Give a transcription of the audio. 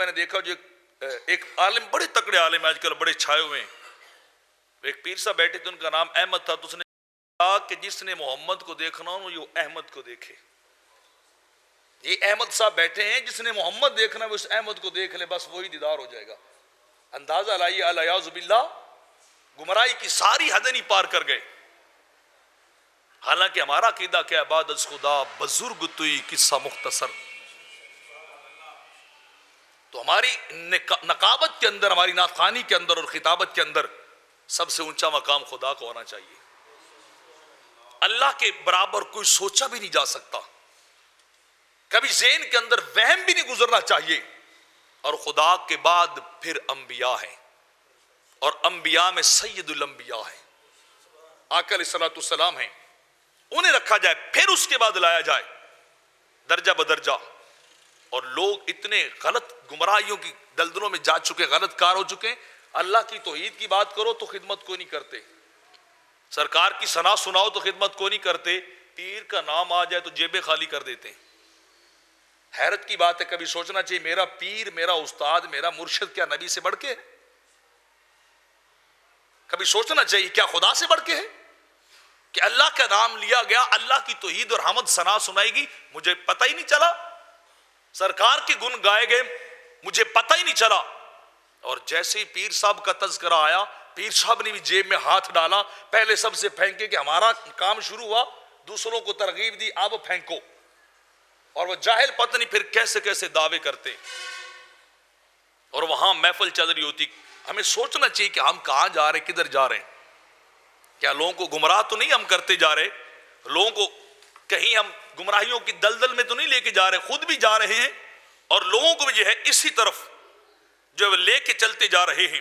میں نے دیکھا جو ایک عالم، بڑے تکڑے عالم آج کل بڑے چھائے ہوئے ہیں، ایک پیر صاحب بیٹھے تھے، ان کا نام احمد تھا، تو اس نے کہا کہ جس نے محمد کو دیکھنا ہو یہ احمد کو دیکھے. یہ احمد صاحب بیٹھے ہیں، جس نے محمد دیکھنا ہے وہ اس احمد کو دیکھ لے، بس وہی دیدار ہو جائے گا. اندازہ لائیے، الیاذ باللہ گمراہی کی ساری حدیں نہیں پار کر گئے. حالانکہ ہمارا عقیدہ کیا ہے؟ بعد از خدا بزرگ توئی قصہ مختصر. تو ہماری نقابت کے اندر، ہماری نعت خوانی کے اندر اور خطابت کے اندر سب سے اونچا مقام خدا کو ہونا چاہیے. اللہ کے برابر کوئی سوچا بھی نہیں جا سکتا، کبھی ذہن کے اندر وہم بھی نہیں گزرنا چاہیے. اور خدا کے بعد پھر انبیاء ہیں، اور انبیاء میں سید الانبیاء ہیں، آقا علیہ الصلوۃ والسلام ہیں. انہیں رکھا جائے، پھر اس کے بعد لایا جائے درجہ بدرجہ. اور لوگ اتنے غلط گمراہیوں کی دلدلوں میں جا چکے، غلط کار ہو چکے. اللہ کی توحید کی بات کرو تو خدمت کو نہیں کرتے، سرکار کی ثنا سناؤ تو خدمت کو نہیں کرتے، پیر کا نام آ جائے تو جیبیں خالی کر دیتے ہیں. حیرت کی بات ہے. کبھی سوچنا چاہیے میرا پیر، میرا استاد، میرا مرشد کیا نبی سے بڑھ کے ہے؟ کبھی سوچنا چاہیے کیا خدا سے بڑھ کے ہے؟ کہ اللہ کا نام لیا گیا، اللہ کی توحید اور حمد ثنا سنائی گی، مجھے پتہ ہی نہیں چلا. سرکار کے گن گائے گئے، مجھے پتہ ہی نہیں چلا. اور جیسے ہی پیر صاحب کا تذکرہ آیا، پیر صاحب نے بھی جیب میں ہاتھ ڈالا، پہلے سب سے پھینکے کہ ہمارا کام شروع ہوا، دوسروں کو ترغیب دی، اب پھینکو. اور وہ جاہل پتہ نہیں پھر کیسے کیسے دعوے کرتے، اور وہاں محفل چل رہی ہوتی. ہمیں سوچنا چاہیے کہ ہم کہاں جا رہے ہیں، کدھر جا رہے ہیں. کیا لوگوں کو گمراہ تو نہیں ہم کرتے جا رہے؟ لوگوں کو کہیں ہم گمراہیوں کی دلدل میں تو نہیں لے کے جا رہے؟ خود بھی جا رہے ہیں اور لوگوں کو بھی جو ہے اسی طرف جو ہے لے کے چلتے جا رہے ہیں.